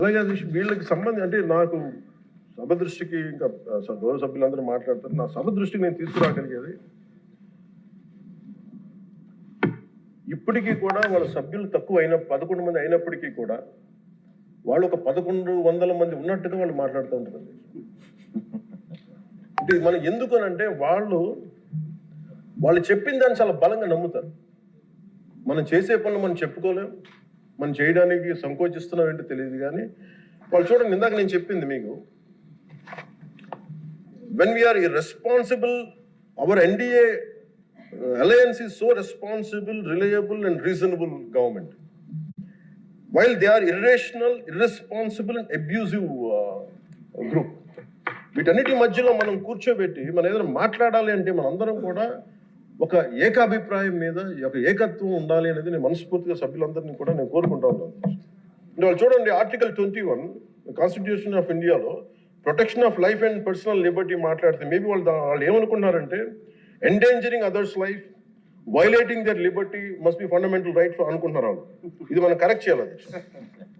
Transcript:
అలాగే వీళ్ళకి సంబంధం అంటే నాకు సభ దృష్టికి ఇంకా గౌరవ సభ్యులందరూ మాట్లాడతారు. నా సభ దృష్టికి నేను తీసుకురాగలిగేది ఇప్పటికీ కూడా వాళ్ళ సభ్యులు తక్కువ 11 మంది అయినప్పటికీ కూడా వాళ్ళు ఒక 1100 మంది ఉన్నట్టుగా వాళ్ళు మాట్లాడుతూ ఉంటారు. అంటే మనం ఎందుకనంటే వాళ్ళు చెప్పిన దాన్ని చాలా బలంగా నమ్ముతారు. మనం చేసే పనులు మనం చెప్పుకోలేం, మనం చేయడానికి సంకోచిస్తున్నాం ఏంటో తెలియదు. కానీ వాళ్ళు చూడండి, ఇందాక నేను చెప్పింది మీకు, when we are irresponsible, our NDA alliance is so responsible, reliable and reasonable government, while they are irrational, irresponsible and abusive group. వీటన్నిటి మధ్యలో మనం కూర్చోబెట్టి మనం ఏదైనా మాట్లాడాలి అంటే మనందరం కూడా ఒక ఏకాభిప్రాయం మీద ఒక ఏకత్వం ఉండాలి అనేది నేను మనస్ఫూర్తిగా సభ్యులందరినీ కూడా నేను కోరుకుంటా ఉన్నాను. వాళ్ళు చూడండి, ఆర్టికల్ 21 కాన్స్టిట్యూషన్ ఆఫ్ ఇండియాలో protection of life and personal liberty మాట్లాడితే మేబీ వాళ్ళు ఏమనుకున్నారంటే endangering others life, violating their liberty must be fundamental right అనుకుంటున్నారు వాళ్ళు. ఇది మనం కరెక్ట్ చేయాలి.